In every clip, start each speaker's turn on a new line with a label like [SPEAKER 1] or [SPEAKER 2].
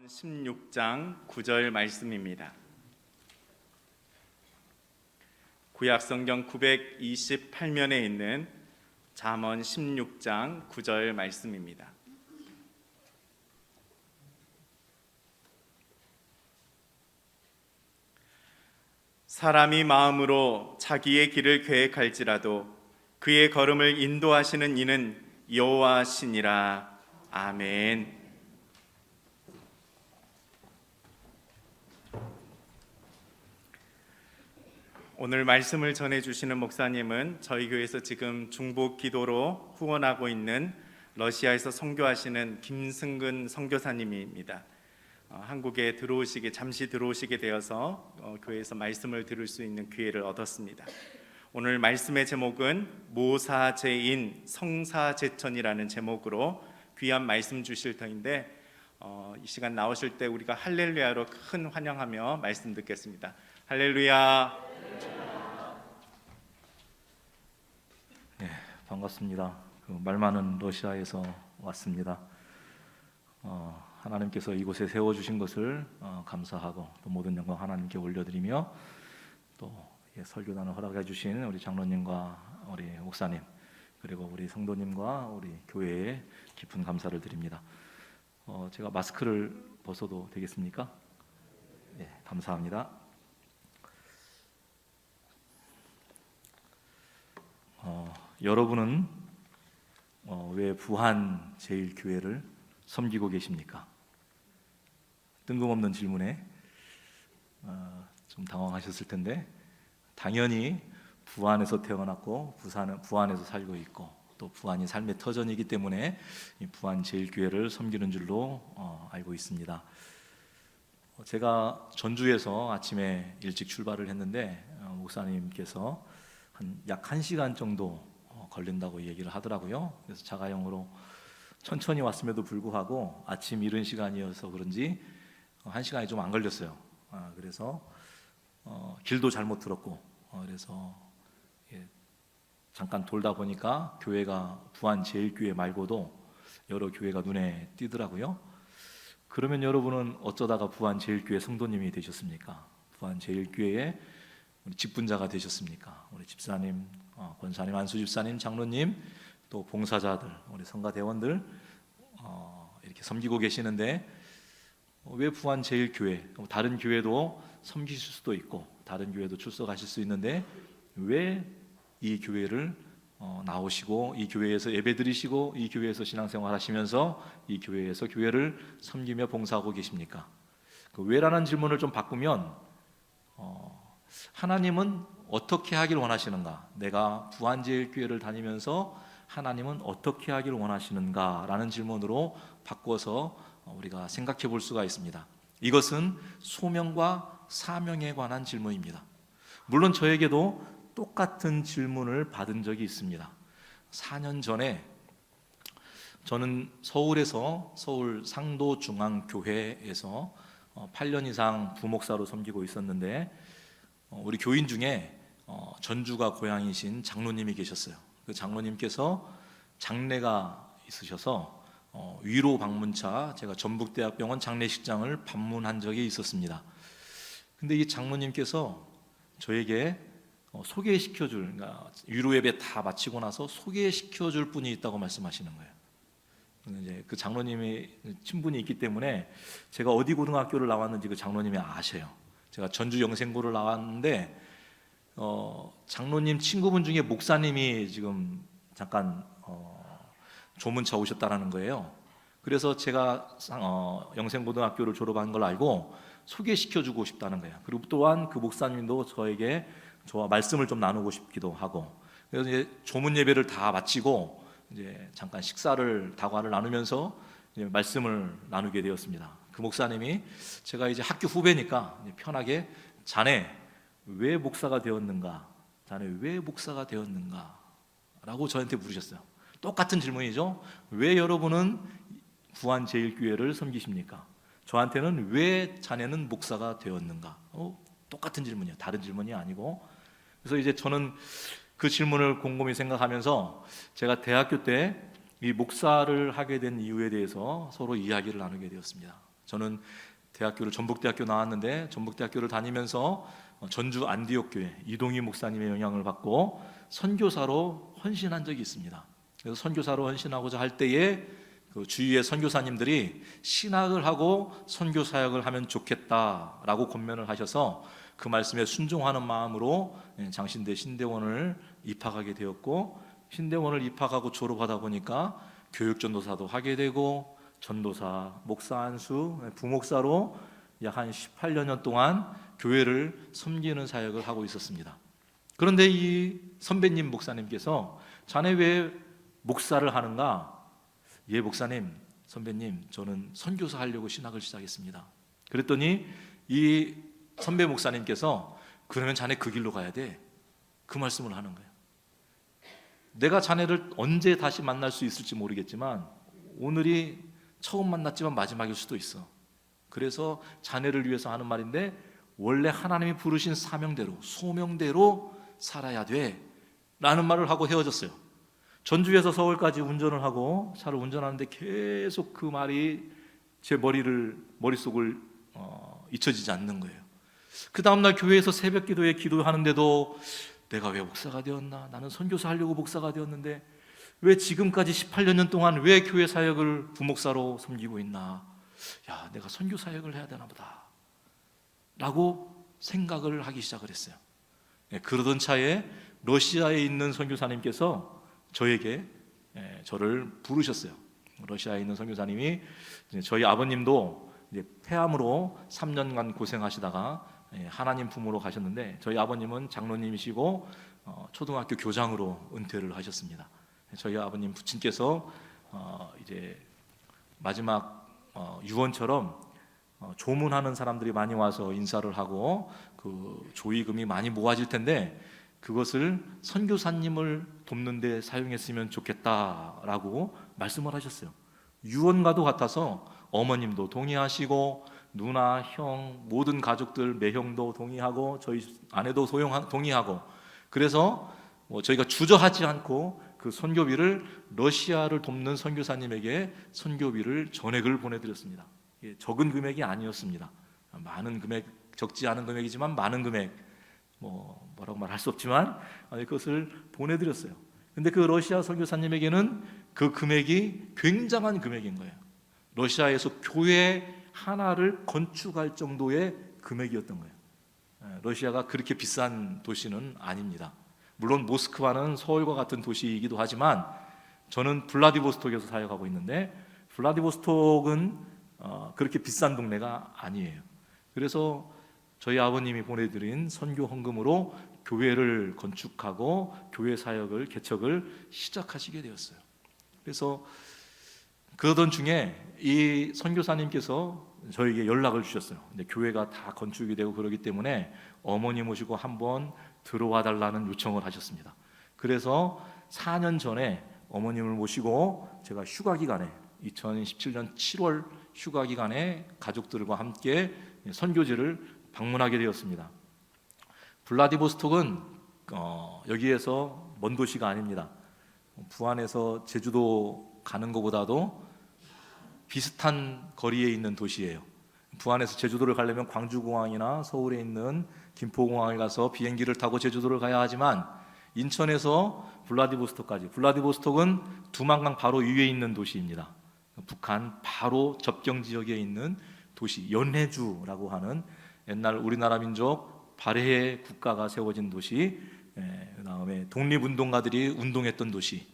[SPEAKER 1] 16장 9절 말씀입니다. 구약 성경 928면에 있는 잠언 16장 9절 말씀입니다. 사람이 마음으로 자기의 길을 계획할지라도 그의 걸음을 인도하시는 이는 여호와시니라. 아멘. 오늘 말씀을 전해주시는 목사님은 저희 교회에서 지금 중보 기도로 후원하고 있는 러시아에서 선교하시는 김승근 선교사님입니다. 한국에 잠시 들어오시게 되어서 교회에서 말씀을 들을 수 있는 기회를 얻었습니다. 오늘 말씀의 제목은 모사제인 성사제천이라는 제목으로 귀한 말씀 주실 터인데 이 시간 나오실 때 우리가 할렐루야로 큰 환영하며 말씀 듣겠습니다. 할렐루야.
[SPEAKER 2] 네, 반갑습니다. 말 많은 러시아에서 왔습니다. 하나님께서 이곳에 세워주신 것을 감사하고 또 모든 영광 하나님께 올려드리며 또 설교단을 허락해 주신 우리 장로님과 우리 목사님 그리고 우리 성도님과 우리 교회에 깊은 감사를 드립니다. 제가 마스크를 벗어도 되겠습니까? 네, 감사합니다. 여러분은 왜 부한제일교회를 섬기고 계십니까? 뜬금없는 질문에 좀 당황하셨을 텐데 당연히 부안에서 태어났고 부안에서 살고 있고 또 부안이 삶의 터전이기 때문에 이 부안제일교회를 섬기는 줄로 알고 있습니다. 제가 전주에서 아침에 일찍 출발을 했는데 목사님께서 약 1시간 정도 걸린다고 얘기를 하더라고요. 그래서 자가용으로 천천히 왔음에도 불구하고 아침 이른 시간이어서 그런지 1시간이 좀 안 걸렸어요. 그래서 길도 잘못 들었고 그래서 잠깐 돌다 보니까 교회가 부안제일교회 말고도 여러 교회가 눈에 띄더라고요. 그러면 여러분은 어쩌다가 부안제일교회 성도님이 되셨습니까? 부안제일교회의 직분자가 되셨습니까? 우리 집사님, 권사님, 안수집사님, 장로님, 또 봉사자들, 우리 성가대원들 이렇게 섬기고 계시는데 왜 부안제일교회? 다른 교회도 섬기실 수도 있고 다른 교회도 출석하실 수 있는데 왜 이 교회를 나오시고 이 교회에서 예배드리시고 이 교회에서 신앙생활 하시면서 이 교회에서 교회를 섬기며 봉사하고 계십니까? 그 왜라는 질문을 좀 바꾸면 하나님은 어떻게 하길 원하시는가? 내가 부안제일교회를 다니면서 하나님은 어떻게 하길 원하시는가? 라는 질문으로 바꿔서 우리가 생각해 볼 수가 있습니다. 이것은 소명과 사명에 관한 질문입니다. 물론 저에게도 똑같은 질문을 받은 적이 있습니다. 4년 전에 저는 서울에서 서울 상도중앙교회에서 8년 이상 부목사로 섬기고 있었는데 우리 교인 중에 전주가 고향이신 장로님이 계셨어요. 그 장로님께서 장례가 있으셔서 위로 방문차 제가 전북대학병원 장례식장을 방문한 적이 있었습니다. 근데 이 장로님께서 저에게 소개시켜줄, 그러니까 위로 예배 다 마치고 나서 소개시켜줄 분이 있다고 말씀하시는 거예요. 이제 그 장로님이 친분이 있기 때문에 제가 어디 고등학교를 나왔는지 그 장로님이 아셔요. 제가 전주 영생고를 나왔는데 장로님 친구분 중에 목사님이 지금 잠깐 조문차 오셨다라는 거예요. 그래서 제가 영생고등학교를 졸업한 걸 알고 소개시켜주고 싶다는 거예요. 그리고 또한 그 목사님도 저와 말씀을 좀 나누고 싶기도 하고 그래서 이제 조문 예배를 다 마치고 이제 잠깐 다과를 나누면서 이제 말씀을 나누게 되었습니다. 그 목사님이 제가 이제 학교 후배니까 편하게 자네 왜 목사가 되었는가? 자네 왜 목사가 되었는가? 라고 저한테 물으셨어요. 똑같은 질문이죠. 왜 여러분은 부안제일교회를 섬기십니까? 저한테는 왜 자네는 목사가 되었는가? 똑같은 질문이에요. 다른 질문이 아니고. 그래서 이제 저는 그 질문을 곰곰이 생각하면서 제가 대학교 때 이 목사를 하게 된 이유에 대해서 서로 이야기를 나누게 되었습니다. 저는 대학교를 전북대학교 나왔는데 전북대학교를 다니면서 전주 안디옥 교회 이동희 목사님의 영향을 받고 선교사로 헌신한 적이 있습니다. 그래서 선교사로 헌신하고자 할 때에 그 주위의 선교사님들이 신학을 하고 선교 사역을 하면 좋겠다라고 권면을 하셔서 그 말씀에 순종하는 마음으로 장신대 신대원을 입학하게 되었고, 신대원을 입학하고 졸업하다 보니까 교육전도사도 하게 되고 전도사, 목사 안수, 부목사로 약 한 18여 년 동안 교회를 섬기는 사역을 하고 있었습니다. 그런데 이 선배님 목사님께서 자네 왜 목사를 하는가? 예, 목사님, 선배님, 저는 선교사 하려고 신학을 시작했습니다. 그랬더니 이 선배 목사님께서 그러면 자네 그 길로 가야 돼. 그 말씀을 하는 거예요. 내가 자네를 언제 다시 만날 수 있을지 모르겠지만 오늘이 처음 만났지만 마지막일 수도 있어. 그래서 자네를 위해서 하는 말인데 원래 하나님이 부르신 사명대로, 소명대로 살아야 돼 라는 말을 하고 헤어졌어요. 전주에서 서울까지 운전을 하고 차를 운전하는데 계속 그 말이 제 머릿속을 잊혀지지 않는 거예요. 그 다음날 교회에서 새벽 기도에 기도하는데도 내가 왜 목사가 되었나? 나는 선교사 하려고 목사가 되었는데 왜 지금까지 18여 년 동안 왜 교회 사역을 부목사로 섬기고 있나? 야, 내가 선교 사역을 해야 되나 보다 라고 생각을 하기 시작을 했어요. 그러던 차에 러시아에 있는 선교사님께서 저에게 저를 부르셨어요. 러시아에 있는 선교사님이 저희 아버님도 이제 폐암으로 3년간 고생하시다가 하나님 품으로 가셨는데 저희 아버님은 장로님이시고 초등학교 교장으로 은퇴를 하셨습니다. 저희 아버님 부친께서 이제 마지막 유언처럼 조문하는 사람들이 많이 와서 인사를 하고 그 조의금이 많이 모아질 텐데 그것을 선교사님을 돕는 데 사용했으면 좋겠다라고 말씀을 하셨어요. 유언과도 같아서 어머님도 동의하시고 누나, 형, 모든 가족들, 매형도 동의하고 저희 아내도 동의하고 그래서 저희가 주저하지 않고 그 선교비를 러시아를 돕는 선교사님에게 선교비를 전액을 보내드렸습니다. 적은 금액이 아니었습니다. 많은 금액, 적지 않은 금액이지만 많은 금액, 뭐라고 말할 수 없지만 그것을 보내드렸어요. 근데 그 러시아 선교사님에게는 그 금액이 굉장한 금액인 거예요. 러시아에서 교회 하나를 건축할 정도의 금액이었던 거예요. 러시아가 그렇게 비싼 도시는 아닙니다. 물론 모스크바는 서울과 같은 도시이기도 하지만 저는 블라디보스톡에서 사역하고 있는데 블라디보스톡은 그렇게 비싼 동네가 아니에요. 그래서 저희 아버님이 보내드린 선교 헌금으로 교회를 건축하고 교회 사역을 개척을 시작하시게 되었어요. 그래서 그러던 중에 이 선교사님께서 저에게 연락을 주셨어요. 근데 교회가 다 건축이 되고 그러기 때문에 어머니 모시고 한번 들어와 달라는 요청을 하셨습니다. 그래서 4년 전에 어머님을 모시고 제가 휴가 기간에 2017년 7월 휴가 기간에 가족들과 함께 선교지를 방문하게 되었습니다. 블라디보스톡은 여기에서 먼 도시가 아닙니다. 부안에서 제주도 가는 것보다도 비슷한 거리에 있는 도시예요. 부안에서 제주도를 가려면 광주공항이나 서울에 있는 김포공항에 가서 비행기를 타고 제주도를 가야 하지만 인천에서 블라디보스톡까지, 블라디보스톡은 두만강 바로 위에 있는 도시입니다. 북한 바로 접경 지역에 있는 도시, 연해주라고 하는 옛날 우리나라 민족 발해의 국가가 세워진 도시, 그 다음에 독립운동가들이 운동했던 도시,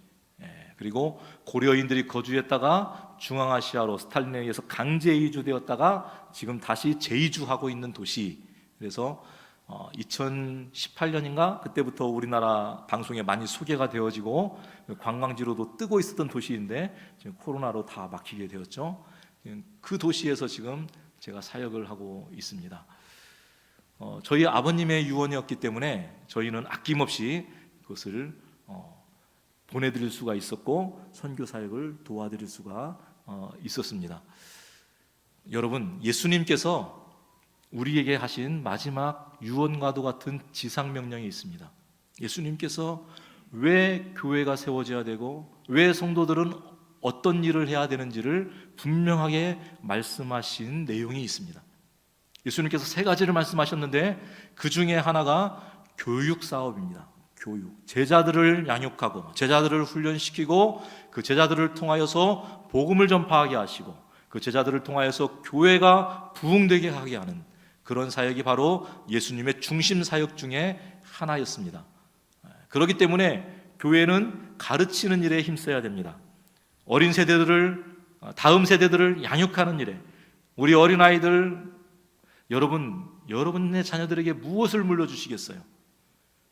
[SPEAKER 2] 그리고 고려인들이 거주했다가 중앙아시아로 스탈린에 의해서 강제 이주되었다가 지금 다시 재이주하고 있는 도시. 그래서 2018년인가 그때부터 우리나라 방송에 많이 소개가 되어지고 관광지로도 뜨고 있었던 도시인데 지금 코로나로 다 막히게 되었죠. 그 도시에서 지금 제가 사역을 하고 있습니다. 저희 아버님의 유언이었기 때문에 저희는 아낌없이 그것을 보내드릴 수가 있었고 선교 사역을 도와드릴 수가 있었습니다. 여러분, 예수님께서 우리에게 하신 마지막 유언과도 같은 지상 명령이 있습니다. 예수님께서 왜 교회가 세워져야 되고 왜 성도들은 어떤 일을 해야 되는지를 분명하게 말씀하신 내용이 있습니다. 예수님께서 세 가지를 말씀하셨는데 그 중에 하나가 교육 사업입니다. 교육. 제자들을 양육하고 제자들을 훈련시키고 그 제자들을 통하여서 복음을 전파하게 하시고 그 제자들을 통하여서 교회가 부흥되게 하게 하는 그런 사역이 바로 예수님의 중심 사역 중에 하나였습니다. 그렇기 때문에 교회는 가르치는 일에 힘써야 됩니다. 어린 세대들을 다음 세대들을 양육하는 일에 우리 어린아이들 여러분의 자녀들에게 무엇을 물려주시겠어요?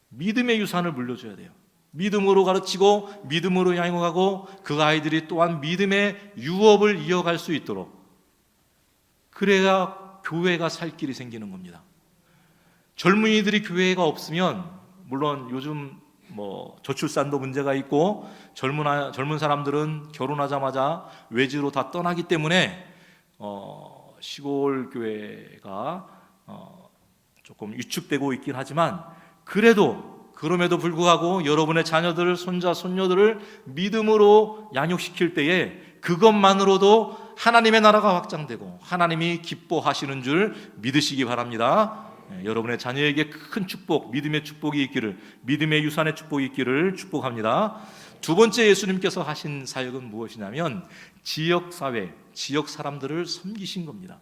[SPEAKER 2] 믿음의 유산을 물려줘야 돼요. 믿음으로 가르치고 믿음으로 양육하고 그 아이들이 또한 믿음의 유업을 이어갈 수 있도록 그래야 교회가 살 길이 생기는 겁니다. 젊은이들이 교회가 없으면 물론 요즘 저출산도 문제가 있고 젊은 사람들은 결혼하자마자 외지로 다 떠나기 때문에 시골 교회가 조금 위축되고 있긴 하지만 그럼에도 불구하고 여러분의 자녀들, 손자, 손녀들을 믿음으로 양육시킬 때에 그것만으로도 하나님의 나라가 확장되고 하나님이 기뻐하시는 줄 믿으시기 바랍니다. 여러분의 자녀에게 큰 축복, 믿음의 축복이 있기를, 믿음의 유산의 축복이 있기를 축복합니다. 두 번째 예수님께서 하신 사역은 무엇이냐면 지역사회, 지역 사람들을 섬기신 겁니다.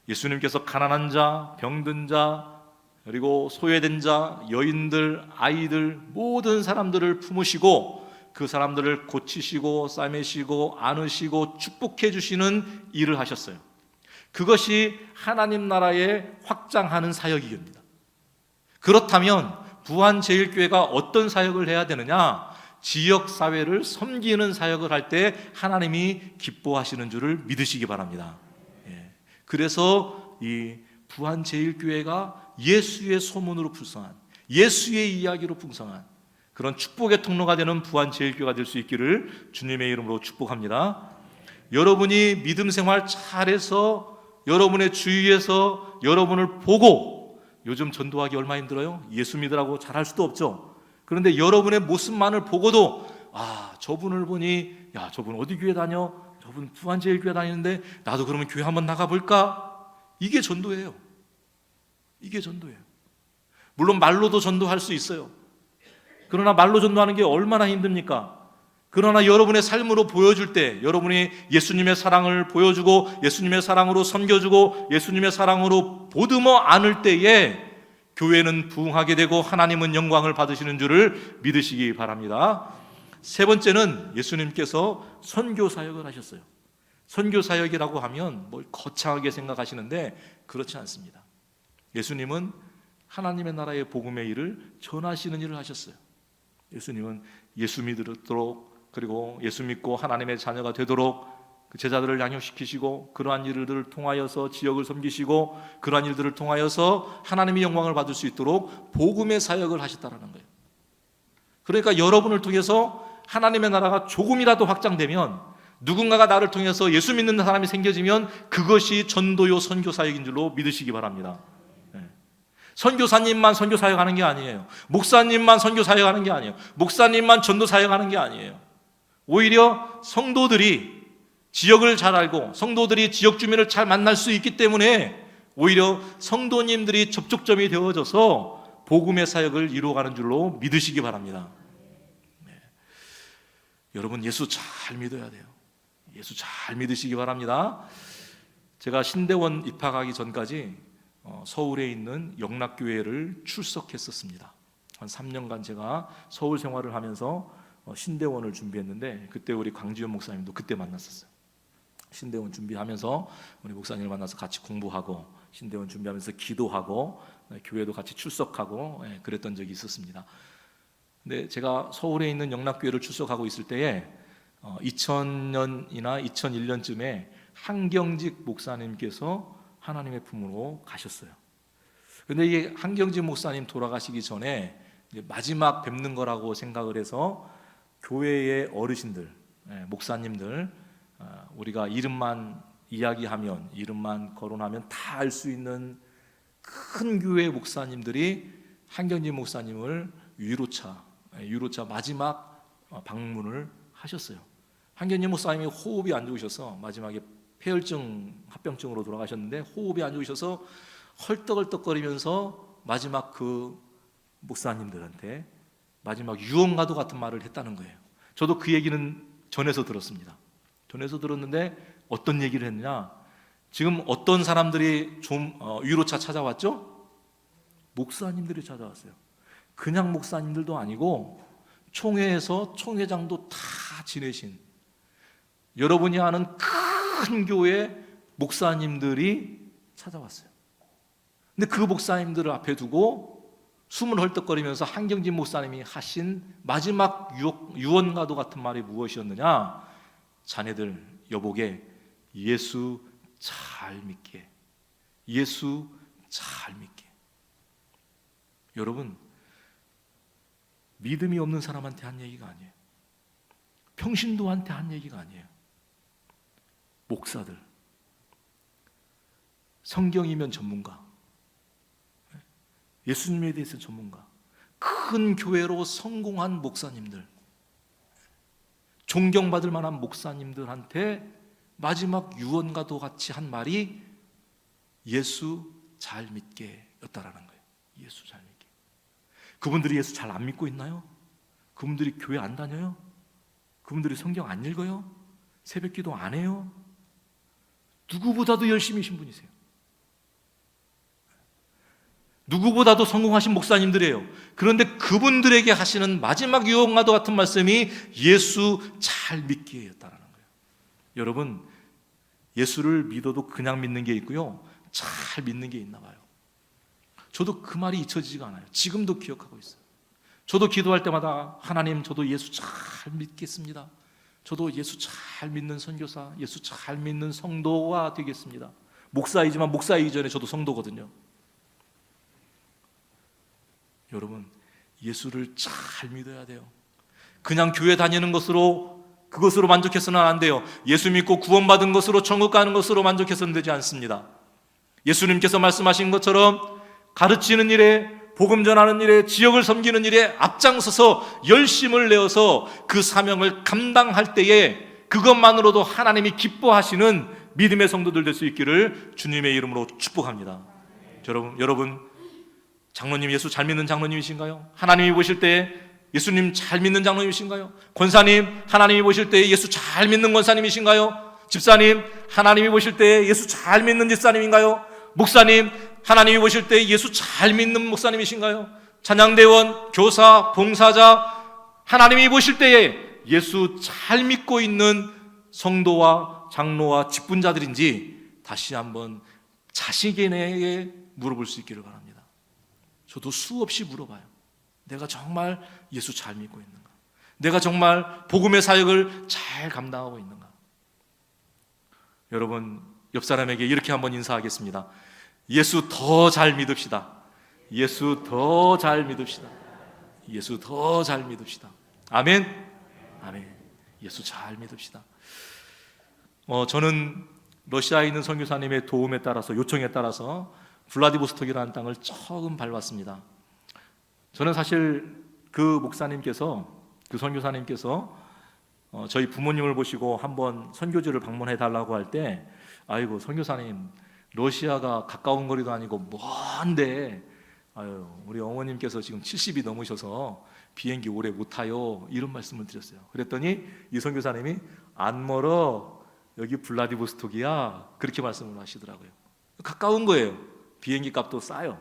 [SPEAKER 2] 예수님께서 가난한 자, 병든 자, 그리고 소외된 자, 여인들, 아이들 모든 사람들을 품으시고 그 사람들을 고치시고 싸매시고 안으시고 축복해 주시는 일을 하셨어요. 그것이 하나님 나라의 확장하는 사역입니다. 그렇다면 부안제일교회가 어떤 사역을 해야 되느냐? 지역사회를 섬기는 사역을 할 때 하나님이 기뻐하시는 줄을 믿으시기 바랍니다. 그래서 이 부안제일교회가 예수의 소문으로 풍성한, 예수의 이야기로 풍성한 그런 축복의 통로가 되는 부안제일교회가 될 수 있기를 주님의 이름으로 축복합니다. 여러분이 믿음 생활 잘해서 여러분의 주위에서 여러분을 보고, 요즘 전도하기 얼마나 힘들어요? 예수 믿으라고 잘할 수도 없죠. 그런데 여러분의 모습만을 보고도 저분을 보니 저분 어디 교회 다녀? 저분 부안제일교회 다니는데 나도 그러면 교회 한번 나가볼까? 이게 전도예요. 이게 전도예요. 물론 말로도 전도할 수 있어요. 그러나 말로 전도하는 게 얼마나 힘듭니까? 그러나 여러분의 삶으로 보여줄 때, 여러분이 예수님의 사랑을 보여주고 예수님의 사랑으로 섬겨주고 예수님의 사랑으로 보듬어 안을 때에 교회는 부흥하게 되고 하나님은 영광을 받으시는 줄을 믿으시기 바랍니다. 세 번째는 예수님께서 선교 사역을 하셨어요. 선교 사역이라고 하면 뭘 거창하게 생각하시는데 그렇지 않습니다. 예수님은 하나님의 나라의 복음의 일을 전하시는 일을 하셨어요. 예수님은 예수 믿도록, 그리고 예수 믿고 하나님의 자녀가 되도록 그 제자들을 양육시키시고 그러한 일들을 통하여서 지역을 섬기시고 그러한 일들을 통하여서 하나님의 영광을 받을 수 있도록 복음의 사역을 하셨다는 거예요. 그러니까 여러분을 통해서 하나님의 나라가 조금이라도 확장되면, 누군가가 나를 통해서 예수 믿는 사람이 생겨지면 그것이 전도요 선교 사역인 줄로 믿으시기 바랍니다. 선교사님만 선교 사역하는 게 아니에요. 목사님만 선교 사역하는 게 아니에요. 목사님만 전도 사역하는 게 아니에요. 오히려 성도들이 지역을 잘 알고 성도들이 지역 주민을 잘 만날 수 있기 때문에 오히려 성도님들이 접촉점이 되어져서 복음의 사역을 이루어가는 줄로 믿으시기 바랍니다. 여러분 예수 잘 믿어야 돼요. 예수 잘 믿으시기 바랍니다. 제가 신대원 입학하기 전까지 서울에 있는 영락교회를 출석했었습니다. 한 3년간 제가 서울 생활을 하면서 신대원을 준비했는데 그때 우리 광지현 목사님도 그때 만났었어요. 신대원 준비하면서 우리 목사님을 만나서 같이 공부하고 신대원 준비하면서 기도하고 교회도 같이 출석하고 그랬던 적이 있었습니다. 근데 제가 서울에 있는 영락교회를 출석하고 있을 때에 2000년이나 2001년쯤에 한경직 목사님께서 하나님의 품으로 가셨어요. 근데 이 한경직 목사님 돌아가시기 전에 마지막 뵙는 거라고 생각을 해서 교회의 어르신들, 목사님들, 우리가 이름만 이야기하면, 이름만 거론하면 다 알 수 있는 큰 교회 목사님들이 한경직 목사님을 유로차 마지막 방문을 하셨어요. 한견님 목사님이 호흡이 안 좋으셔서 마지막에 폐혈증, 합병증으로 돌아가셨는데 호흡이 안 좋으셔서 헐떡헐떡거리면서 마지막 그 목사님들한테 마지막 유언과도 같은 말을 했다는 거예요. 저도 그 얘기는 전해서 들었습니다. 전해서 들었는데 어떤 얘기를 했느냐? 지금 어떤 사람들이 좀 위로차 찾아왔죠? 목사님들이 찾아왔어요. 그냥 목사님들도 아니고 총회에서 총회장도 다 지내신 여러분이 아는 큰 교회 목사님들이 찾아왔어요. 근데 그 목사님들을 앞에 두고 숨을 헐떡거리면서 한경진 목사님이 하신 마지막 유언과도 같은 말이 무엇이었느냐? 자네들 여보게 예수 잘 믿게, 예수 잘 믿게. 여러분, 믿음이 없는 사람한테 한 얘기가 아니에요. 평신도한테 한 얘기가 아니에요. 목사들, 성경이면 전문가, 예수님에 대해서 전문가, 큰 교회로 성공한 목사님들, 존경받을 만한 목사님들한테 마지막 유언과도 같이 한 말이 예수 잘 믿게 였다라는 거예요. 예수 잘 믿게. 그분들이 예수 잘 안 믿고 있나요? 그분들이 교회 안 다녀요? 그분들이 성경 안 읽어요? 새벽 기도 안 해요? 누구보다도 열심히신 분이세요. 누구보다도 성공하신 목사님들이에요. 그런데 그분들에게 하시는 마지막 유언과도 같은 말씀이 예수 잘 믿게 였다라는 거예요. 여러분, 예수를 믿어도 그냥 믿는 게 있고요, 잘 믿는 게 있나 봐요. 저도 그 말이 잊혀지지가 않아요. 지금도 기억하고 있어요. 저도 기도할 때마다 하나님, 저도 예수 잘 믿겠습니다. 저도 예수 잘 믿는 선교사, 예수 잘 믿는 성도가 되겠습니다. 목사이지만 목사이기 전에 저도 성도거든요. 여러분, 예수를 잘 믿어야 돼요. 그냥 교회 다니는 것으로, 그것으로 만족해서는 안 돼요. 예수 믿고 구원받은 것으로, 천국 가는 것으로 만족해서는 되지 않습니다. 예수님께서 말씀하신 것처럼 가르치는 일에, 복음 전하는 일에, 지역을 섬기는 일에 앞장서서 열심을 내어서 그 사명을 감당할 때에 그것만으로도 하나님이 기뻐하시는 믿음의 성도들 될 수 있기를 주님의 이름으로 축복합니다. 여러분, 장로님 예수 잘 믿는 장로님이신가요? 하나님이 보실 때 예수님 잘 믿는 장로님이신가요? 권사님 하나님이 보실 때 예수 잘 믿는 권사님이신가요? 집사님 하나님이 보실 때 예수 잘 믿는 집사님인가요? 목사님 하나님이 보실 때 예수 잘 믿는 목사님이신가요? 찬양대원, 교사, 봉사자, 하나님이 보실 때에 예수 잘 믿고 있는 성도와 장로와 직분자들인지 다시 한번 자신에게 물어볼 수 있기를 바랍니다. 저도 수없이 물어봐요. 내가 정말 예수 잘 믿고 있는가? 내가 정말 복음의 사역을 잘 감당하고 있는가? 여러분, 옆 사람에게 이렇게 한번 인사하겠습니다. 예수 더 잘 믿읍시다. 예수 더 잘 믿읍시다. 예수 더 잘 믿읍시다. 아멘. 아멘. 예수 잘 믿읍시다. 저는 러시아에 있는 선교사님의 도움에 따라서, 요청에 따라서 블라디보스톡이라는 땅을 처음 밟았습니다. 저는 사실 그 목사님께서, 그 선교사님께서 저희 부모님을 보시고 한번 선교지를 방문해 달라고 할 때, 아이고 선교사님, 러시아가 가까운 거리도 아니고 먼데, 우리 어머님께서 지금 70이 넘으셔서 비행기 오래 못 타요, 이런 말씀을 드렸어요. 그랬더니 이 선교사님이 안 멀어, 여기 블라디보스톡이야, 그렇게 말씀을 하시더라고요. 가까운 거예요. 비행기 값도 싸요.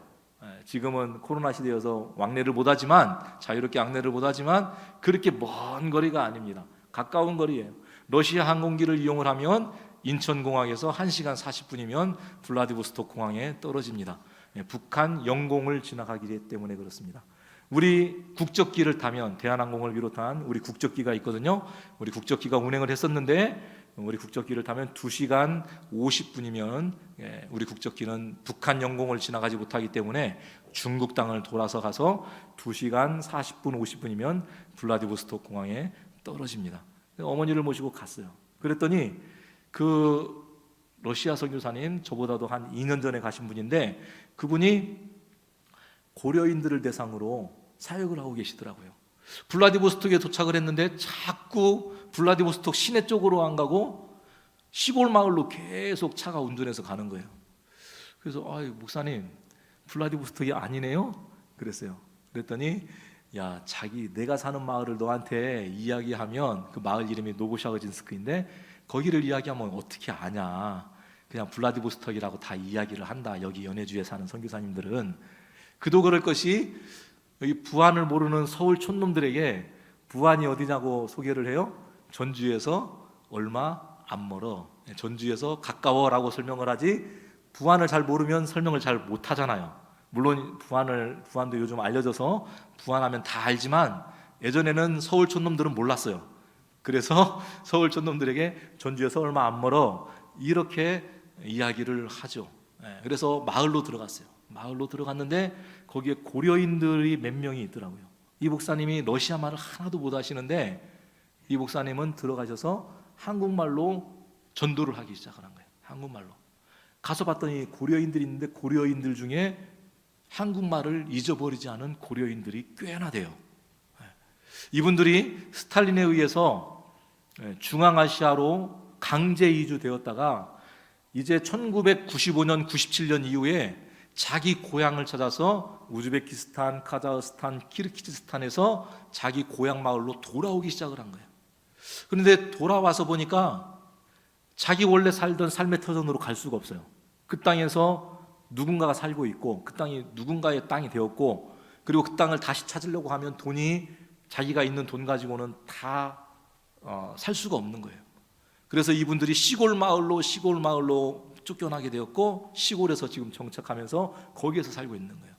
[SPEAKER 2] 지금은 코로나 시대여서 왕래를 못하지만, 자유롭게 왕래를 못하지만 그렇게 먼 거리가 아닙니다. 가까운 거리예요. 러시아 항공기를 이용을 하면 인천공항에서 1시간 40분이면 블라디보스톡 공항에 떨어집니다. 북한 영공을 지나가기 때문에 그렇습니다. 우리 국적기를 타면, 대한항공을 비롯한 우리 국적기가 있거든요. 우리 국적기가 운행을 했었는데, 우리 국적기를 타면 2시간 50분이면 우리 국적기는 북한 영공을 지나가지 못하기 때문에 중국 땅을 돌아서 가서 2시간 40분 50분이면 블라디보스톡 공항에 떨어집니다. 어머니를 모시고 갔어요. 그랬더니 그 러시아 선교사님, 저보다도 한 2년 전에 가신 분인데, 그분이 고려인들을 대상으로 사역을 하고 계시더라고요. 블라디보스톡에 도착을 했는데 자꾸 블라디보스톡 시내 쪽으로 안 가고 시골 마을로 계속 차가 운전해서 가는 거예요. 그래서 목사님 블라디보스톡이 아니네요? 그랬어요. 그랬더니 야, 내가 사는 마을을 너한테 이야기하면, 그 마을 이름이 노보샤흐진스크인데 거기를 이야기하면 어떻게 아냐, 그냥 블라디보스톡이라고 다 이야기를 한다, 여기 연해주에 사는 선교사님들은. 그도 그럴 것이 여기 부안을 모르는 서울 촌놈들에게 부안이 어디냐고 소개를 해요. 전주에서 얼마 안 멀어, 전주에서 가까워라고 설명을 하지, 부안을 잘 모르면 설명을 잘 못하잖아요. 물론 부안도 요즘 알려져서 부안하면 다 알지만 예전에는 서울 촌놈들은 몰랐어요. 그래서 서울 촌놈들에게 전주에서 얼마 안 멀어 이렇게 이야기를 하죠. 그래서 마을로 들어갔어요. 마을로 들어갔는데 거기에 고려인들이 몇 명이 있더라고요. 이 목사님이 러시아 말을 하나도 못 하시는데 이 목사님은 들어가셔서 한국말로 전도를 하기 시작을 한 거예요. 한국말로. 가서 봤더니 고려인들이 있는데 고려인들 중에 한국말을 잊어버리지 않은 고려인들이 꽤나 돼요. 이분들이 스탈린에 의해서 중앙아시아로 강제 이주되었다가 이제 1995년, 97년 이후에 자기 고향을 찾아서 우즈베키스탄, 카자흐스탄, 키르기즈스탄에서 자기 고향 마을로 돌아오기 시작을 한 거예요. 그런데 돌아와서 보니까 자기 원래 살던 삶의 터전으로 갈 수가 없어요. 그 땅에서 누군가가 살고 있고 그 땅이 누군가의 땅이 되었고, 그리고 그 땅을 다시 찾으려고 하면 돈이, 자기가 있는 돈 가지고는 다 살 수가 없는 거예요. 그래서 이분들이 시골 마을로 쫓겨나게 되었고 시골에서 지금 정착하면서 거기에서 살고 있는 거예요.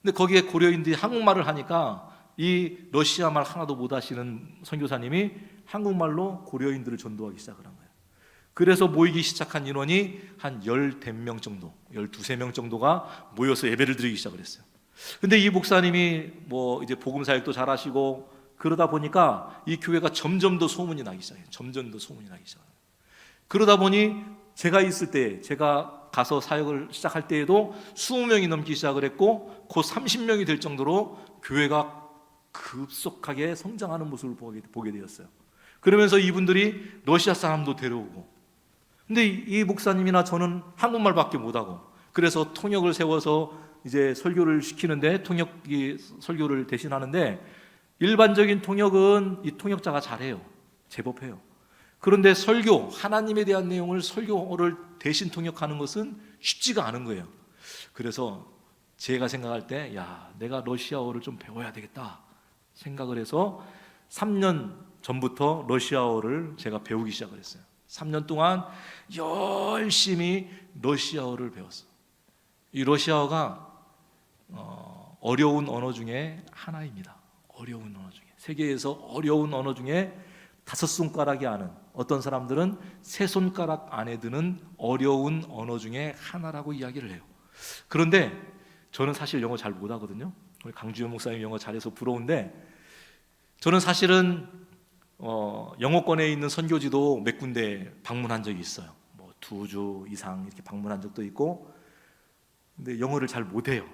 [SPEAKER 2] 근데 거기에 고려인들이 한국말을 하니까 이 러시아 말 하나도 못 하시는 선교사님이 한국말로 고려인들을 전도하기 시작을 한 거예요. 그래서 모이기 시작한 인원이 한 10명 정도, 12명 정도가 모여서 예배를 드리기 시작을 했어요. 근데 이 목사님이 이제 복음 사역도 잘하시고 그러다 보니까 이 교회가 점점 더 소문이 나기 시작해요. 점점 더 소문이 나기 시작해요. 그러다 보니 제가 가서 사역을 시작할 때에도 20명이 넘기 시작을 했고 곧 30명이 될 정도로 교회가 급속하게 성장하는 모습을 보게 되었어요. 그러면서 이분들이 러시아 사람도 데려오고, 근데 이 목사님이나 저는 한국말밖에 못하고, 그래서 통역을 세워서 이제 설교를 시키는데 통역이 설교를 대신하는데, 일반적인 통역은 이 통역자가 잘해요. 제법 해요. 그런데 설교, 하나님에 대한 내용을 설교를 대신 통역하는 것은 쉽지가 않은 거예요. 그래서 제가 생각할 때 내가 러시아어를 좀 배워야 되겠다 생각을 해서 3년 전부터 러시아어를 제가 배우기 시작을 했어요. 3년 동안 열심히 러시아어를 배웠어요. 이 러시아어가 어려운 언어 중에 하나입니다. 어려운 언어 중에, 세계에서 어려운 언어 중에 5손가락이 아는, 어떤 사람들은 3손가락 안에 드는 어려운 언어 중에 하나라고 이야기를 해요. 그런데 저는 사실 영어 잘 못하거든요. 우리 강주현 목사님 영어 잘해서 부러운데, 저는 사실은 영어권에 있는 선교지도 몇 군데 방문한 적이 있어요. 2주 이상 이렇게 방문한 적도 있고, 근데 영어를 잘 못해요.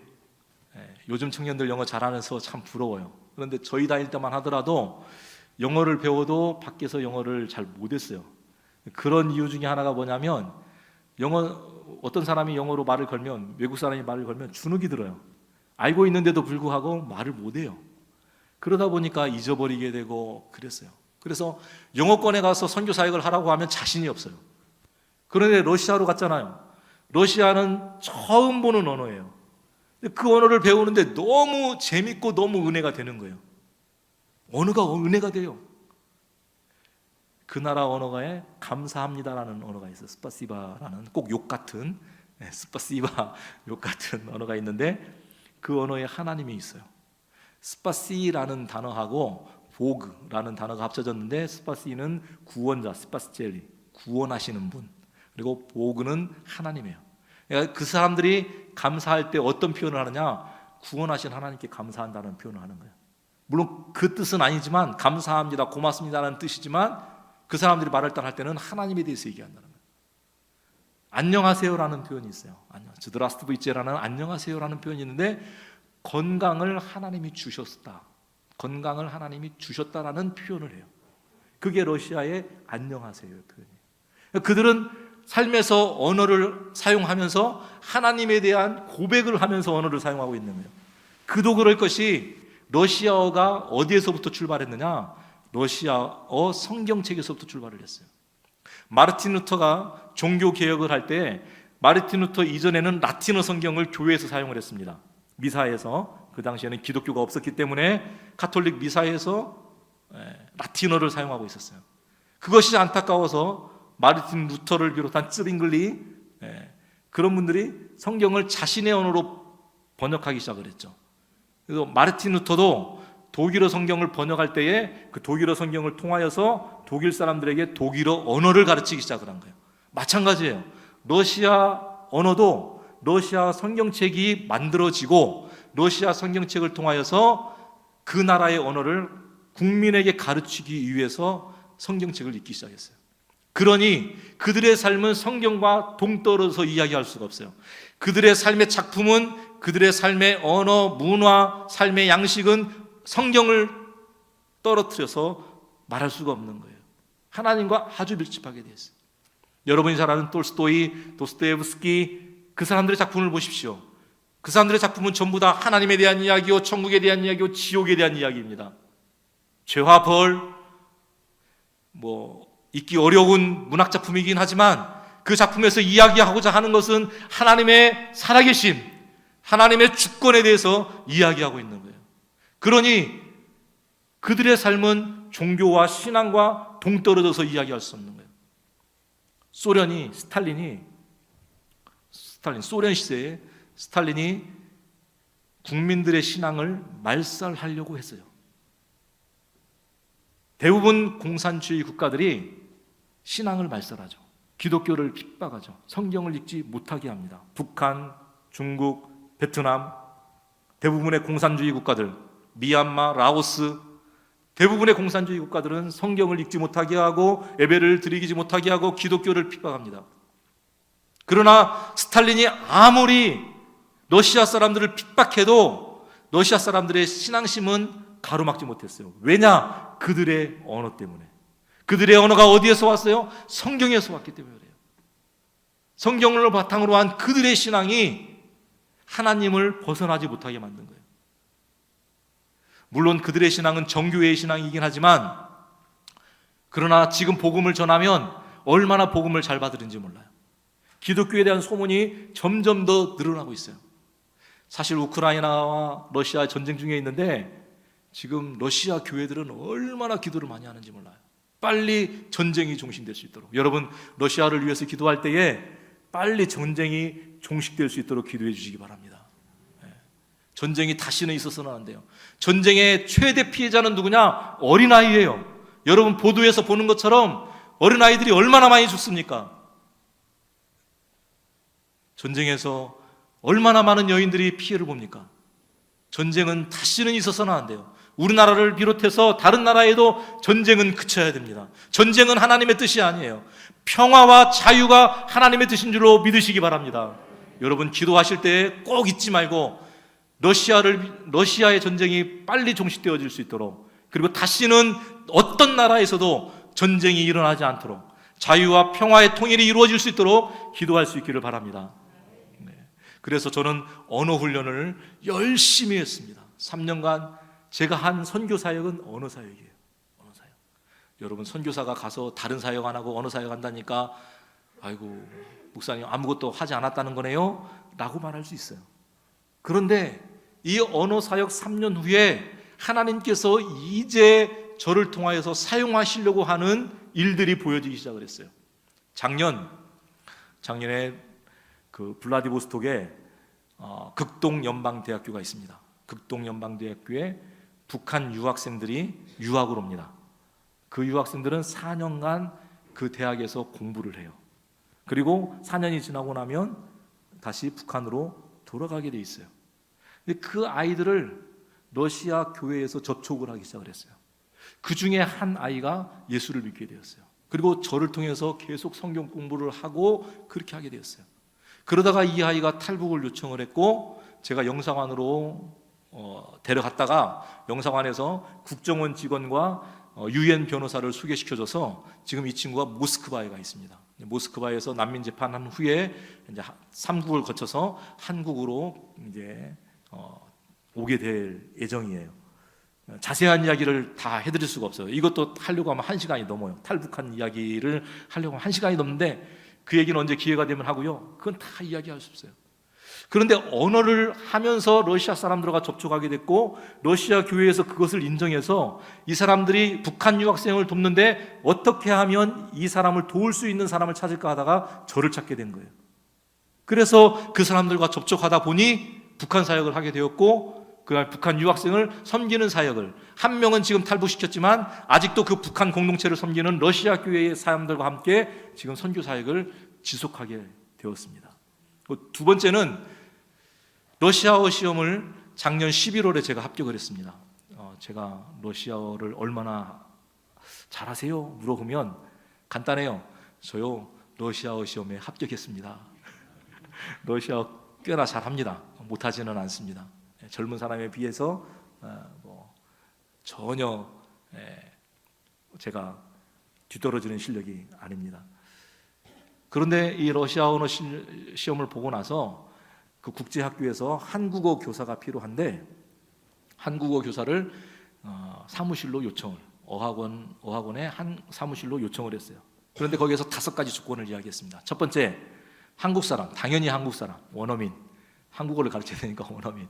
[SPEAKER 2] 요즘 청년들 영어 잘하면서 참 부러워요. 그런데 저희 다닐 때만 하더라도 영어를 배워도 밖에서 영어를 잘 못했어요. 그런 이유 중에 하나가 뭐냐면, 어떤 사람이 영어로 말을 걸면, 외국 사람이 말을 걸면 주눅이 들어요. 알고 있는데도 불구하고 말을 못해요. 그러다 보니까 잊어버리게 되고 그랬어요. 그래서 영어권에 가서 선교 사역을 하라고 하면 자신이 없어요. 그런데 러시아로 갔잖아요. 러시아는 처음 보는 언어예요. 그 언어를 배우는데 너무 재밌고 너무 은혜가 되는 거예요. 언어가 은혜가 돼요. 그 나라 언어가에 감사합니다라는 언어가 있어요. 스파시바라는, 꼭 욕 같은, 스파시바 욕 같은 언어가 있는데 그 언어에 하나님이 있어요. 스파시라는 단어하고 보그라는 단어가 합쳐졌는데, 스파시는 구원자, 스파스젤리, 구원하시는 분, 그리고 보그는 하나님이에요. 그러니까 그 사람들이 감사할 때 어떤 표현을 하느냐, 구원하신 하나님께 감사한다는 표현을 하는 거예요. 물론 그 뜻은 아니지만, 감사합니다, 고맙습니다라는 뜻이지만, 그 사람들이 말을 할 때는 하나님에 대해서 얘기한다는 거예요. 안녕하세요라는 표현이 있어요. zdravstvuyte라는 안녕하세요라는 표현이 있는데, 건강을 하나님이 주셨다, 건강을 하나님이 주셨다라는 표현을 해요. 그게 러시아의 안녕하세요의 표현이에요. 그들은 삶에서 언어를 사용하면서 하나님에 대한 고백을 하면서 언어를 사용하고 있는 거예요. 그도 그럴 것이 러시아어가 어디에서부터 출발했느냐? 러시아어 성경책에서부터 출발을 했어요. 마르틴 루터가 종교 개혁을 할 때 마르틴 루터 이전에는 라틴어 성경을 교회에서 사용을 했습니다. 미사에서. 그 당시에는 기독교가 없었기 때문에 카톨릭 미사에서 라틴어를 사용하고 있었어요. 그것이 안타까워서 마르틴 루터를 비롯한 쯔빙글리 그런 분들이 성경을 자신의 언어로 번역하기 시작을 했죠. 그래서 마르틴 루터도 독일어 성경을 번역할 때에 그 독일어 성경을 통하여서 독일 사람들에게 독일어 언어를 가르치기 시작을 한 거예요. 마찬가지예요. 러시아 언어도 러시아 성경책이 만들어지고 러시아 성경책을 통하여서 그 나라의 언어를 국민에게 가르치기 위해서 성경책을 읽기 시작했어요. 그러니 그들의 삶은 성경과 동떨어져서 이야기할 수가 없어요. 그들의 삶의 작품은, 그들의 삶의 언어, 문화, 삶의 양식은 성경을 떨어뜨려서 말할 수가 없는 거예요. 하나님과 아주 밀접하게 되어 있어요. 여러분이 잘 아는 톨스토이, 도스토예브스키 그 사람들의 작품을 보십시오. 그 사람들의 작품은 전부 다 하나님에 대한 이야기요, 천국에 대한 이야기요, 지옥에 대한 이야기입니다. 죄와 벌, 읽기 어려운 문학 작품이긴 하지만 그 작품에서 이야기하고자 하는 것은 하나님의 살아계심, 하나님의 주권에 대해서 이야기하고 있는 거예요. 그러니 그들의 삶은 종교와 신앙과 동떨어져서 이야기할 수 없는 거예요. 소련 시대에 스탈린이 국민들의 신앙을 말살하려고 했어요. 대부분 공산주의 국가들이 신앙을 말살하죠. 기독교를 핍박하죠. 성경을 읽지 못하게 합니다. 북한, 중국, 베트남, 대부분의 공산주의 국가들, 미얀마, 라오스, 대부분의 공산주의 국가들은 성경을 읽지 못하게 하고 예배를 드리지 못하게 하고 기독교를 핍박합니다. 그러나 스탈린이 아무리 러시아 사람들을 핍박해도 러시아 사람들의 신앙심은 가로막지 못했어요. 왜냐? 그들의 언어 때문에. 그들의 언어가 어디에서 왔어요? 성경에서 왔기 때문에 그래요. 성경을 바탕으로 한 그들의 신앙이 하나님을 벗어나지 못하게 만든 거예요. 물론 그들의 신앙은 정교회의 신앙이긴 하지만 그러나 지금 복음을 전하면 얼마나 복음을 잘 받으는지 몰라요. 기독교에 대한 소문이 점점 더 늘어나고 있어요. 사실 우크라이나와 러시아 전쟁 중에 있는데 지금 러시아 교회들은 얼마나 기도를 많이 하는지 몰라요. 빨리 전쟁이 종식될 수 있도록. 여러분 러시아를 위해서 기도할 때에 빨리 전쟁이 종식될 수 있도록 기도해 주시기 바랍니다. 전쟁이 다시는 있어서는 안 돼요. 전쟁의 최대 피해자는 누구냐? 어린아이예요. 여러분 보도에서 보는 것처럼 어린아이들이 얼마나 많이 죽습니까? 전쟁에서 얼마나 많은 여인들이 피해를 봅니까? 전쟁은 다시는 있어서는 안 돼요. 우리나라를 비롯해서 다른 나라에도 전쟁은 그쳐야 됩니다. 전쟁은 하나님의 뜻이 아니에요. 평화와 자유가 하나님의 뜻인 줄로 믿으시기 바랍니다. 여러분 기도하실 때 꼭 잊지 말고 러시아의 전쟁이 빨리 종식되어질 수 있도록, 그리고 다시는 어떤 나라에서도 전쟁이 일어나지 않도록 자유와 평화의 통일이 이루어질 수 있도록 기도할 수 있기를 바랍니다. 그래서 저는 언어 훈련을 열심히 했습니다. 3년간 제가 한 선교 사역은 언어 사역이에요. 언어 사역. 여러분 선교사가 가서 다른 사역 안 하고 언어 사역 한다니까 아이고 목사님 아무것도 하지 않았다는 거네요 라고 말할 수 있어요. 그런데 이 언어 사역 3년 후에 하나님께서 이제 저를 통하여서 사용하시려고 하는 일들이 보여지기 시작을 했어요. 작년에 그 블라디보스톡에 극동연방대학교가 있습니다. 극동연방대학교에 북한 유학생들이 유학을 옵니다. 그 유학생들은 4년간 그 대학에서 공부를 해요. 그리고 4년이 지나고 나면 다시 북한으로 돌아가게 돼 있어요. 근데 그 아이들을 러시아 교회에서 접촉을 하기 시작을 했어요. 그 중에 한 아이가 예수를 믿게 되었어요. 그리고 저를 통해서 계속 성경 공부를 하고 그렇게 하게 되었어요. 그러다가 이 아이가 탈북을 요청을 했고 제가 영사관으로 데려갔다가 영사관에서 국정원 직원과 유엔 변호사를 소개시켜줘서 지금 이 친구가 모스크바에 가 있습니다. 모스크바에서 난민 재판한 후에 이제 3국을 거쳐서 한국으로 이제 오게 될 예정이에요. 자세한 이야기를 다 해드릴 수가 없어요. 이것도 하려고 하면 1시간이 넘어요. 탈북한 이야기를 하려고 하면 1시간이 넘는데 그 얘기는 언제 기회가 되면 하고요. 그건 다 이야기할 수 없어요. 그런데 언어를 하면서 러시아 사람들과 접촉하게 됐고 러시아 교회에서 그것을 인정해서 이 사람들이 북한 유학생을 돕는데 어떻게 하면 이 사람을 도울 수 있는 사람을 찾을까 하다가 저를 찾게 된 거예요. 그래서 그 사람들과 접촉하다 보니 북한 사역을 하게 되었고 그 북한 유학생을 섬기는 사역을 한 명은 지금 탈북시켰지만 아직도 그 북한 공동체를 섬기는 러시아 교회의 사람들과 함께 지금 선교 사역을 지속하게 되었습니다. 두 번째는 러시아어 시험을 작년 11월에 제가 합격을 했습니다. 제가 러시아어를 얼마나 잘하세요? 물어보면 간단해요. 저요 러시아어 시험에 합격했습니다. 러시아어 꽤나 잘합니다. 못하지는 않습니다. 젊은 사람에 비해서 전혀 제가 뒤떨어지는 실력이 아닙니다. 그런데 이 러시아 언어 시험을 보고 나서 그 국제학교에서 한국어 교사가 필요한데 한국어 교사를 사무실로 요청을 어학원의 한 사무실로 요청을 했어요. 그런데 거기에서 5가지 조건을 이야기했습니다. 첫 번째, 한국 사람, 당연히 한국 사람, 원어민. 한국어를 가르쳐야 되니까 원어민.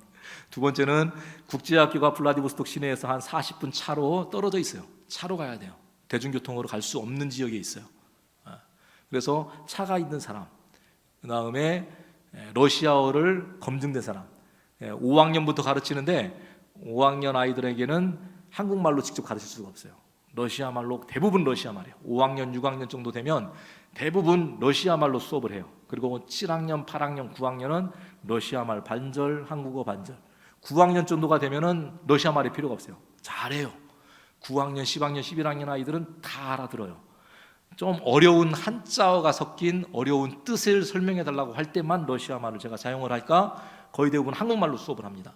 [SPEAKER 2] 두 번째는 국제학교가 블라디보스톡 시내에서 한 40분 차로 떨어져 있어요. 차로 가야 돼요. 대중교통으로 갈 수 없는 지역에 있어요. 그래서 차가 있는 사람, 그 다음에 러시아어를 검증된 사람. 5학년부터 가르치는데 5학년 아이들에게는 한국말로 직접 가르칠 수가 없어요. 러시아 말로, 대부분 러시아 말이에요. 5학년, 6학년 정도 되면 대부분 러시아 말로 수업을 해요. 그리고 7학년, 8학년, 9학년은 러시아 말 반절, 한국어 반절. 9학년 정도가 되면은 러시아 말이 필요가 없어요. 잘해요. 9학년, 10학년, 11학년 아이들은 다 알아들어요. 좀 어려운 한자어가 섞인 어려운 뜻을 설명해 달라고 할 때만 러시아 말을 제가 사용을 할까? 거의 대부분 한국말로 수업을 합니다.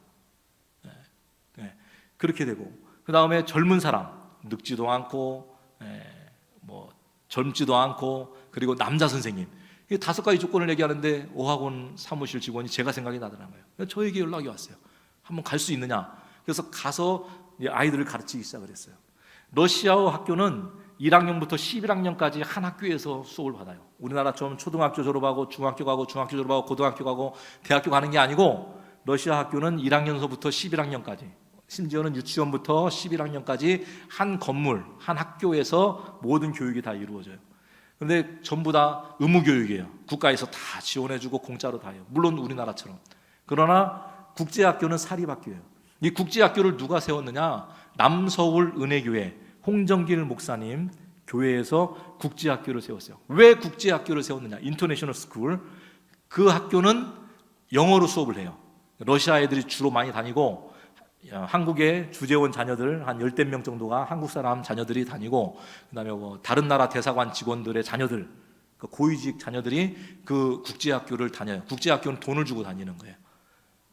[SPEAKER 2] 그렇게 되고, 그 다음에 젊은 사람, 늙지도 않고 젊지도 않고, 그리고 남자 선생님. 이 5가지 조건을 얘기하는데 어학원 사무실 직원이 제가 생각이 나더라고요. 저에게 연락이 왔어요. 한번 갈 수 있느냐? 그래서 가서 아이들을 가르치기 시작을 했어요. 러시아어 학교는 1학년부터 11학년까지 한 학교에서 수업을 받아요. 우리나라처럼 초등학교 졸업하고 중학교 가고 중학교 졸업하고 고등학교 가고 대학교 가는 게 아니고 러시아 학교는 1학년서부터 11학년까지, 심지어는 유치원부터 11학년까지 한 건물, 한 학교에서 모든 교육이 다 이루어져요. 그런데 전부 다 의무교육이에요. 국가에서 다 지원해주고 공짜로 다 해요. 물론 우리나라처럼. 그러나 국제학교는 사립학교예요. 이 국제학교를 누가 세웠느냐? 남서울 은혜교회 홍정길 목사님 교회에서 국제학교를 세웠어요. 왜 국제학교를 세웠느냐? 인터내셔널 스쿨. 그 학교는 영어로 수업을 해요. 러시아 애들이 주로 많이 다니고 한국의 주재원 자녀들 한 10대 명 정도가 한국 사람 자녀들이 다니고, 그다음에 다른 나라 대사관 직원들의 자녀들, 고위직 자녀들이 그 국제학교를 다녀요. 국제학교는 돈을 주고 다니는 거예요.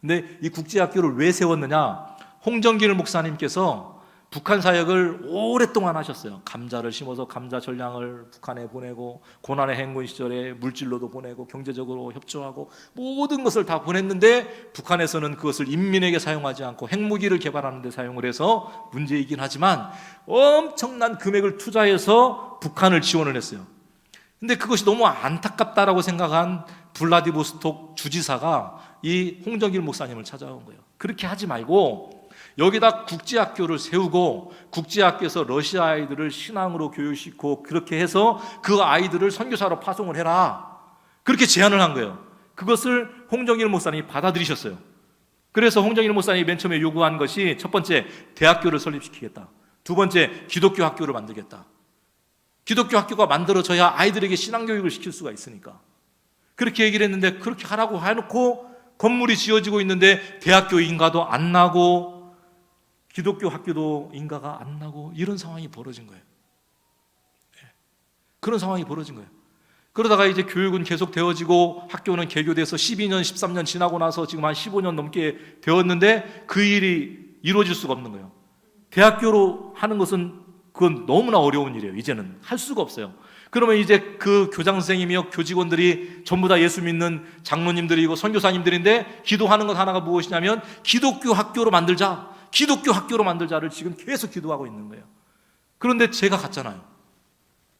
[SPEAKER 2] 근데 이 국제학교를 왜 세웠느냐? 홍정길 목사님께서 북한 사역을 오랫동안 하셨어요. 감자를 심어서 감자 전량을 북한에 보내고, 고난의 행군 시절에 물질로도 보내고, 경제적으로 협조하고, 모든 것을 다 보냈는데 북한에서는 그것을 인민에게 사용하지 않고 핵무기를 개발하는 데 사용을 해서 문제이긴 하지만 엄청난 금액을 투자해서 북한을 지원을 했어요. 근데 그것이 너무 안타깝다라고 생각한 블라디보스톡 주지사가 이 홍정길 목사님을 찾아온 거예요. 그렇게 하지 말고 여기다 국제학교를 세우고 국제학교에서 러시아 아이들을 신앙으로 교육시키고 그렇게 해서 그 아이들을 선교사로 파송을 해라. 그렇게 제안을 한 거예요. 그것을 홍정일 목사님이 받아들이셨어요. 그래서 홍정일 목사님이 맨 처음에 요구한 것이, 첫 번째, 대학교를 설립시키겠다. 두 번째, 기독교 학교를 만들겠다. 기독교 학교가 만들어져야 아이들에게 신앙교육을 시킬 수가 있으니까. 그렇게 얘기를 했는데, 그렇게 하라고 해놓고 건물이 지어지고 있는데 대학교 인가도 안 나고 기독교 학교도 인가가 안 나고, 이런 상황이 벌어진 거예요. 그런 상황이 벌어진 거예요. 그러다가 이제 교육은 계속 되어지고 학교는 개교돼서 12년, 13년 지나고 나서 지금 한 15년 넘게 되었는데 그 일이 이루어질 수가 없는 거예요. 대학교로 하는 것은 그건 너무나 어려운 일이에요. 이제는 할 수가 없어요. 그러면 이제 그 교장 선생님이요, 교직원들이 전부 다 예수 믿는 장로님들이고 선교사님들인데 기도하는 것 하나가 무엇이냐면 기독교 학교로 만들자, 기독교 학교로 만들자를 지금 계속 기도하고 있는 거예요. 그런데 제가 갔잖아요.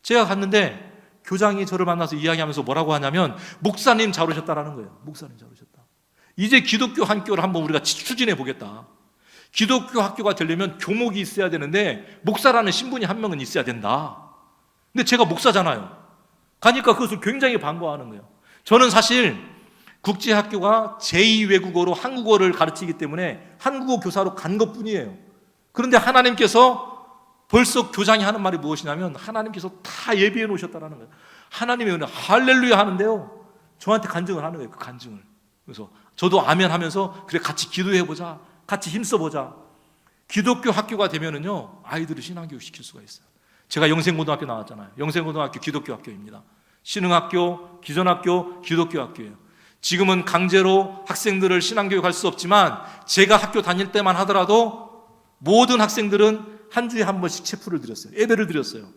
[SPEAKER 2] 제가 갔는데 교장이 저를 만나서 이야기하면서 뭐라고 하냐면 목사님 잘 오셨다라는 거예요. 목사님 잘 오셨다. 이제 기독교 학교를 한번 우리가 추진해 보겠다. 기독교 학교가 되려면 교목이 있어야 되는데 목사라는 신분이 한 명은 있어야 된다. 근데 제가 목사잖아요. 가니까 그것을 굉장히 반가워하는 거예요. 저는 사실 국제학교가 제2외국어로 한국어를 가르치기 때문에 한국어 교사로 간 것뿐이에요. 그런데 하나님께서 벌써 교장이 하는 말이 무엇이냐면 하나님께서 다 예비해 놓으셨다는 거예요. 하나님의 은혜 할렐루야 하는데요, 저한테 간증을 하는 거예요. 그 간증을. 그래서 저도 아멘 하면서 그래 같이 기도해보자, 같이 힘써보자. 기독교 학교가 되면은요 아이들을 신앙교육 시킬 수가 있어요. 제가 영생고등학교 나왔잖아요. 영생고등학교 기독교 학교입니다. 신흥학교, 기존학교, 기독교 학교예요. 지금은 강제로 학생들을 신앙교육할 수 없지만 제가 학교 다닐 때만 하더라도 모든 학생들은 한 주에 한 번씩 체프를 드렸어요. 예배를 드렸어요.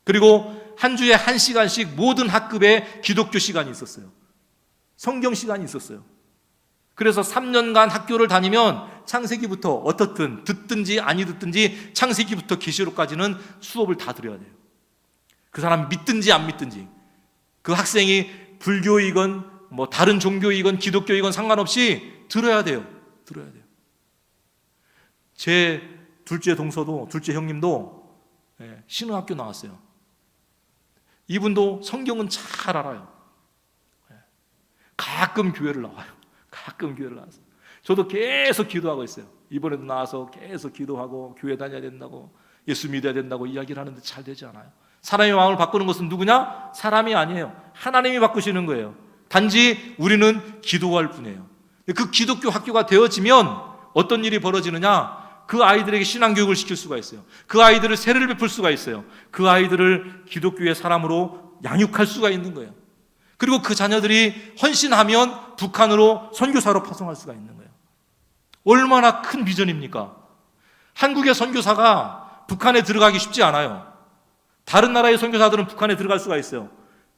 [SPEAKER 2] 그리고 한 주에 1시간씩 모든 학급에 기독교 시간이 있었어요. 성경 시간이 있었어요. 그래서 3년간 학교를 다니면 창세기부터 어떻든 듣든지 아니 듣든지 창세기부터 계시록까지는 수업을 다 들어야 돼요. 그 사람이 믿든지 안 믿든지, 그 학생이 불교이건 뭐 다른 종교이건 기독교이건 상관없이 들어야 돼요. 들어야 돼요. 제 둘째 동서도, 둘째 형님도 신흥학교 나왔어요. 이분도 성경은 잘 알아요. 가끔 교회를 나와요. 가끔 교회를 나와서 저도 계속 기도하고 있어요. 이번에도 나와서 계속 기도하고 교회 다녀야 된다고, 예수 믿어야 된다고 이야기를 하는데 잘 되지 않아요. 사람의 마음을 바꾸는 것은 누구냐? 사람이 아니에요. 하나님이 바꾸시는 거예요. 단지 우리는 기도할 뿐이에요. 그 기독교 학교가 되어지면 어떤 일이 벌어지느냐? 그 아이들에게 신앙교육을 시킬 수가 있어요. 그 아이들을 세례를 베풀 수가 있어요. 그 아이들을 기독교의 사람으로 양육할 수가 있는 거예요. 그리고 그 자녀들이 헌신하면 북한으로 선교사로 파송할 수가 있는 거예요. 얼마나 큰 비전입니까? 한국의 선교사가 북한에 들어가기 쉽지 않아요. 다른 나라의 선교사들은 북한에 들어갈 수가 있어요.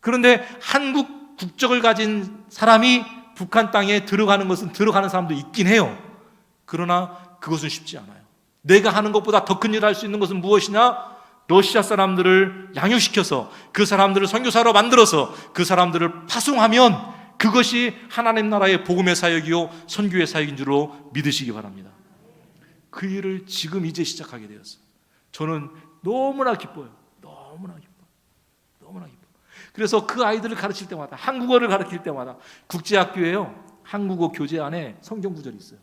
[SPEAKER 2] 그런데 한국 국적을 가진 사람이 북한 땅에 들어가는 것은 들어가는 사람도 있긴 해요. 그러나 그것은 쉽지 않아요. 내가 하는 것보다 더 큰 일을 할 수 있는 것은 무엇이냐? 러시아 사람들을 양육시켜서 그 사람들을 선교사로 만들어서 그 사람들을 파송하면 그것이 하나님 나라의 복음의 사역이요 선교의 사역인 줄로 믿으시기 바랍니다. 그 일을 지금 이제 시작하게 되었어요. 저는 너무나 기뻐요. 너무나 기뻐요. 너무나 기뻐요. 그래서 그 아이들을 가르칠 때마다, 한국어를 가르칠 때마다, 국제학교에요 한국어 교재 안에 성경 구절이 있어요.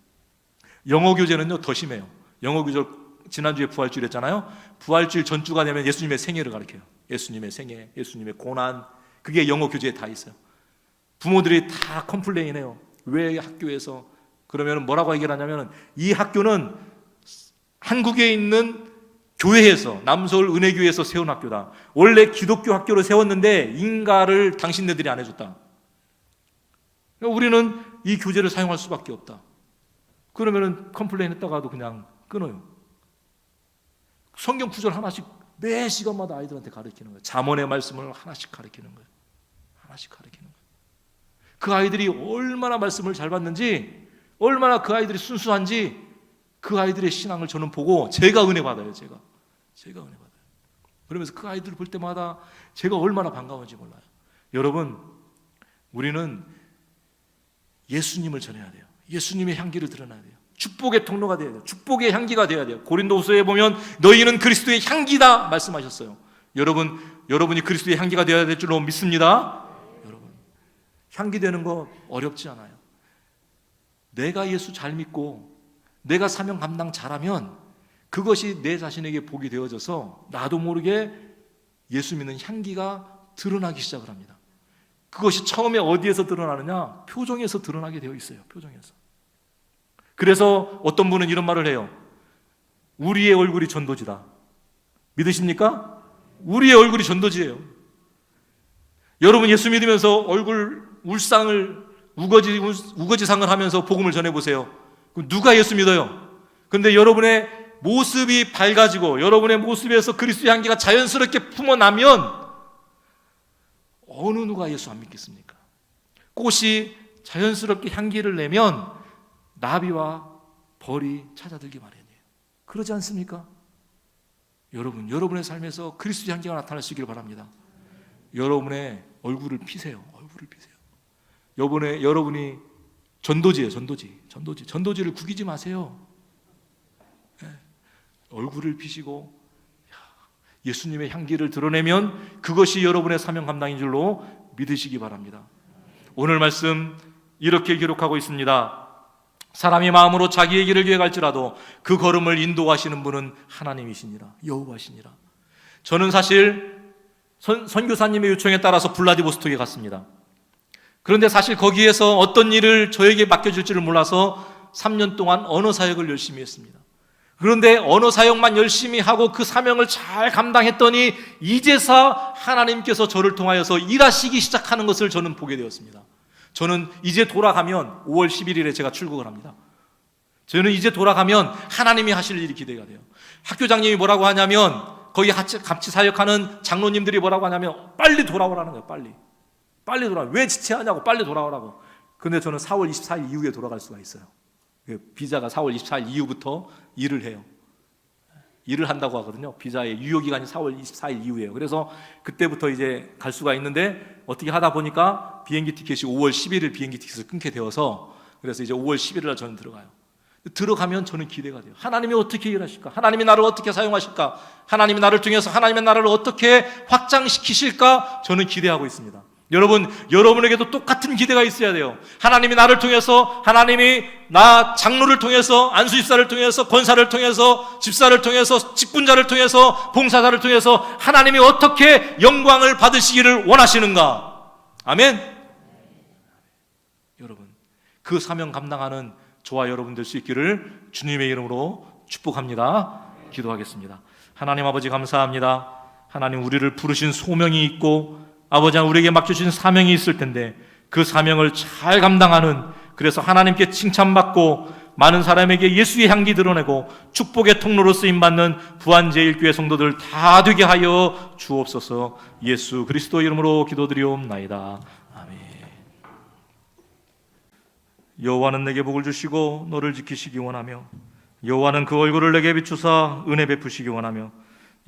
[SPEAKER 2] 영어 교재는요 더 심해요. 영어 교재 지난주에 부활주일 했잖아요. 부활주일 전주가 되면 예수님의 생애를 가르쳐요. 예수님의 생애, 예수님의 고난, 그게 영어 교재에 다 있어요. 부모들이 다 컴플레인해요. 왜 학교에서? 그러면 뭐라고 얘기를 하냐면 이 학교는 한국에 있는 교회에서, 남서울 은혜교회에서 세운 학교다. 원래 기독교 학교로 세웠는데 인가를 당신네들이 안 해줬다. 우리는 이 교재를 사용할 수밖에 없다. 그러면 컴플레인 했다가도 그냥 끊어요. 성경 구절 하나씩 매 시간마다 아이들한테 가르치는 거예요. 잠언의 말씀을 하나씩 가르치는 거예요. 하나씩 가르치는 거예요. 그 아이들이 얼마나 말씀을 잘 받는지, 얼마나 그 아이들이 순수한지, 그 아이들의 신앙을 저는 보고 제가 은혜 받아요. 제가 은혜 받아요. 그러면서 그 아이들을 볼 때마다 제가 얼마나 반가운지 몰라요. 여러분, 우리는 예수님을 전해야 돼요. 예수님의 향기를 드러나야 돼요. 축복의 통로가 되어야 돼요. 축복의 향기가 되어야 돼요. 고린도후서에 보면 너희는 그리스도의 향기다 말씀하셨어요. 여러분이 그리스도의 향기가 되어야 될 줄로 믿습니다. 여러분, 향기 되는 거 어렵지 않아요. 내가 예수 잘 믿고 내가 사명 감당 잘하면 그것이 내 자신에게 복이 되어져서 나도 모르게 예수 믿는 향기가 드러나기 시작을 합니다. 그것이 처음에 어디에서 드러나느냐? 표정에서 드러나게 되어 있어요. 표정에서. 그래서 어떤 분은 이런 말을 해요. 우리의 얼굴이 전도지다. 믿으십니까? 우리의 얼굴이 전도지예요. 여러분 예수 믿으면서 얼굴 우거지상을 하면서 복음을 전해보세요. 그럼 누가 예수 믿어요? 그런데 여러분의 모습이 밝아지고 여러분의 모습에서 그리스도의 향기가 자연스럽게 품어나면 어느 누가 예수 안 믿겠습니까? 꽃이 자연스럽게 향기를 내면 나비와 벌이 찾아들기 마련이에요. 그러지 않습니까? 여러분의 삶에서 그리스도의 향기가 나타날 수 있기를 바랍니다. 여러분의 얼굴을 피세요. 얼굴을 피세요. 여러분이 전도지예요. 전도지를 구기지 마세요. 얼굴을 피시고 예수님의 향기를 드러내면 그것이 여러분의 사명 감당인 줄로 믿으시기 바랍니다. 오늘 말씀 이렇게 기록하고 있습니다. 사람이 마음으로 자기의 길을 계획할지라도 그 걸음을 인도하시는 분은 하나님이시니라, 여호와시니라. 저는 사실 선교사님의 요청에 따라서 블라디보스톡에 갔습니다. 그런데 사실 거기에서 어떤 일을 저에게 맡겨줄지를 몰라서 3년 동안 언어 사역을 열심히 했습니다. 그런데 언어 사역만 열심히 하고 그 사명을 잘 감당했더니 이제서 하나님께서 저를 통하여서 일하시기 시작하는 것을 저는 보게 되었습니다. 저는 이제 돌아가면 5월 11일에 제가 출국을 합니다. 저는 이제 돌아가면 하나님이 하실 일이 기대가 돼요. 학교장님이 뭐라고 하냐면 거기 같이 사역하는 장로님들이 뭐라고 하냐면 빨리 돌아오라는 거예요. 빨리 돌아와. 왜 지체하냐고, 빨리 돌아오라고. 근데 저는 4월 24일 이후에 돌아갈 수가 있어요. 비자가 4월 24일 이후부터 일을 해요. 일을 한다고 하거든요. 비자의 유효기간이 4월 24일 이후예요. 그래서 그때부터 이제 갈 수가 있는데 어떻게 하다 보니까 비행기 티켓이 5월 11일 비행기 티켓을 끊게 되어서 그래서 이제 5월 11일 날 저는 들어가요. 들어가면 저는 기대가 돼요. 하나님이 어떻게 일하실까? 하나님이 나를 어떻게 사용하실까? 하나님이 나를 통해서 하나님의 나라를 어떻게 확장시키실까? 저는 기대하고 있습니다. 여러분에게도 똑같은 기대가 있어야 돼요. 하나님이 나를 통해서, 하나님이 나 장로를 통해서, 안수집사를 통해서, 권사를 통해서, 집사를 통해서, 직분자를 통해서, 봉사자를 통해서 하나님이 어떻게 영광을 받으시기를 원하시는가? 아멘. 여러분, 그 사명 감당하는 저와 여러분 될 수 있기를 주님의 이름으로 축복합니다. 기도하겠습니다. 하나님 아버지 감사합니다. 하나님 우리를 부르신 소명이 있고 아버지 우리에게 맡겨주신 사명이 있을 텐데 그 사명을 잘 감당하는, 그래서 하나님께 칭찬받고 많은 사람에게 예수의 향기 드러내고 축복의 통로로 쓰임받는 부안제일교회 성도들 다 되게 하여 주옵소서. 예수 그리스도 이름으로 기도드리옵나이다. 아멘. 여호와는 내게 복을 주시고 너를 지키시기 원하며 여호와는 그 얼굴을 내게 비추사 은혜 베푸시기 원하며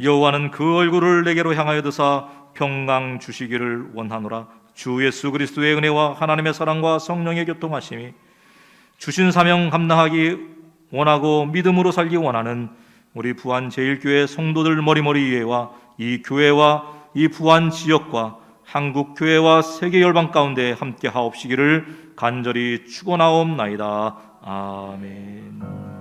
[SPEAKER 2] 여호와는 그 얼굴을 내게로 향하여 드사 평강 주시기를 원하노라. 주 예수 그리스도의 은혜와 하나님의 사랑과 성령의 교통하심이 주신 사명 감당하기 원하고 믿음으로 살기 원하는 우리 부안 제일교회 성도들 머리머리 위에와 이 교회와 이 부안 지역과 한국 교회와 세계 열방 가운데 함께 하옵시기를 간절히 축원하옵나이다. 아멘.